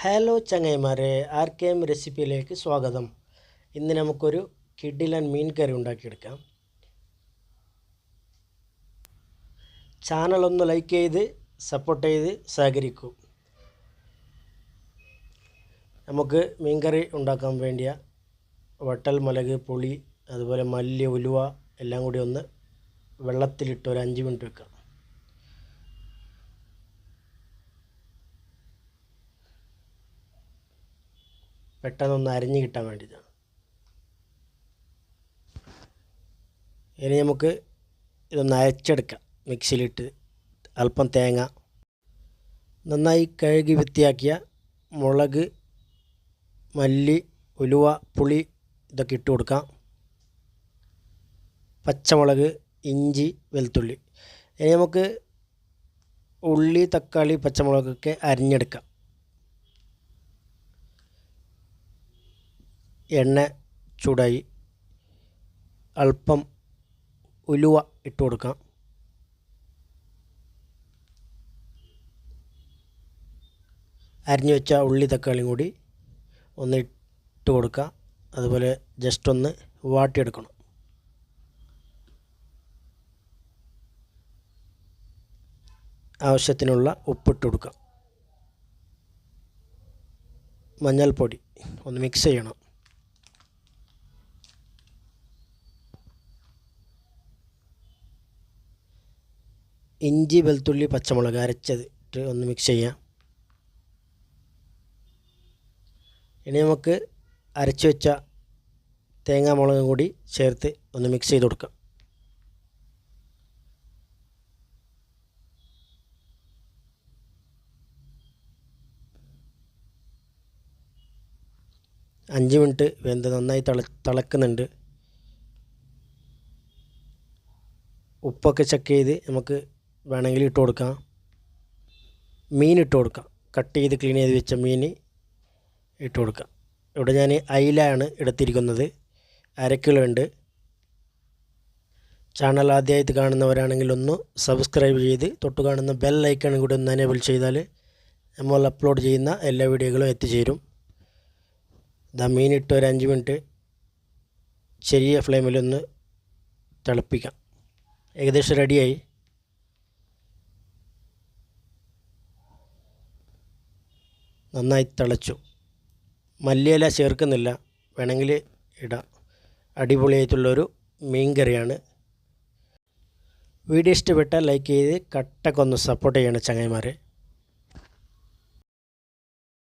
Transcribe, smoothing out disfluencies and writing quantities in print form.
Hello ചങ്ങായിമാരെ, RKM റെസിപ്പിയിലേക്ക് സ്വാഗതം. ഇന്ന് നമുക്കൊരു കിടിലൻ മീൻ കറി ഉണ്ടാക്കിയെടുക്കാം. ചാനലൊന്ന് ലൈക്ക് ചെയ്ത് സപ്പോർട്ട് ചെയ്ത് സഹകരിക്കൂ. നമുക്ക് മീൻ കറി ഉണ്ടാക്കാൻ വേണ്ടിയ വട്ടൽ മുളക്, പുളി, അതുപോലെ മല്ലി, ഉലുവ എല്ലാം കൂടി ഒന്ന് വെള്ളത്തിലിട്ട് ഒരു 5 മിനിറ്റ് വെക്കാം. പെട്ടെന്നൊന്ന് അരിഞ്ഞ് കിട്ടാൻ വേണ്ടിയിട്ടാണ്. ഇനി നമുക്ക് ഇതൊന്ന് അരച്ചെടുക്കാം. മിക്സിയിലിട്ട് അല്പം തേങ്ങ, നന്നായി കഴുകി വൃത്തിയാക്കിയ മുളക്, മല്ലി, ഉലുവ, പുളി ഇതൊക്കെ ഇട്ട് കൊടുക്കാം. പച്ചമുളക്, ഇഞ്ചി, വെളുത്തുള്ളി. ഇനി നമുക്ക് ഉള്ളി, തക്കാളി, പച്ചമുളകൊക്കെ അരിഞ്ഞെടുക്കാം. എണ്ണ ചൂടായി അല്പം ഉലുവ ഇട്ട് കൊടുക്കാം. അരിഞ്ഞു വെച്ച ഉള്ളി, തക്കാളിയും കൂടി ഒന്ന് ഇട്ട് കൊടുക്കാം. അതുപോലെ ജസ്റ്റ് ഒന്ന് വാട്ടിയെടുക്കണം. ആവശ്യത്തിനുള്ള ഉപ്പിട്ട് കൊടുക്കാം. മഞ്ഞൾപ്പൊടി ഒന്ന് മിക്സ് ചെയ്യണം. ഇഞ്ചി, വെളുത്തുള്ളി, പച്ചമുളക് അരച്ചത് ഇട്ട് ഒന്ന് മിക്സ് ചെയ്യാം. ഇനി നമുക്ക് അരച്ചു വെച്ച തേങ്ങാമുളകും കൂടി ചേർത്ത് ഒന്ന് മിക്സ് ചെയ്ത് കൊടുക്കാം. അഞ്ച് മിനിറ്റ് വെന്ത് നന്നായി തിളക്കുന്നുണ്ട്. ഉപ്പൊക്കെ ചെക്ക് ചെയ്ത് നമുക്ക് വേണമെങ്കിൽ ഇട്ട് കൊടുക്കാം. മീൻ ഇട്ട് കൊടുക്കാം. കട്ട് ചെയ്ത് ക്ലീൻ ചെയ്ത് വെച്ച മീൻ ഇട്ട് കൊടുക്കാം. ഇവിടെ ഞാൻ അയിലാണ് എടുത്തിരിക്കുന്നത്. 1/2 കിലോ ഉണ്ട്. ചാനൽ ആദ്യമായിട്ട് കാണുന്നവരാണെങ്കിൽ ഒന്ന് സബ്സ്ക്രൈബ് ചെയ്ത് തൊട്ട് കാണുന്ന ബെൽ ഐക്കണും കൂടി ഒന്ന് എനേബിൾ ചെയ്താൽ നമ്മൾ അപ്ലോഡ് ചെയ്യുന്ന എല്ലാ വീഡിയോകളും എത്തിച്ചേരും. മീനിട്ട് ഒരു 5 മിനിറ്റ് ചെറിയ ഫ്ലെയിമിലൊന്ന് തിളപ്പിക്കാം. ഏകദേശം റെഡിയായി. നന്നായി തിളച്ചു. മല്ലിയില ചേർക്കുന്നില്ല, വേണമെങ്കിൽ ഇടാം. അടിപൊളിയായിട്ടുള്ളൊരു മീൻ കറിയാണ്. വീഡിയോ ഇഷ്ടപ്പെട്ടാൽ ലൈക്ക് ചെയ്ത് കട്ടൊക്കെ ഒന്ന് സപ്പോർട്ട് ചെയ്യണം ചങ്ങായിമാരെ.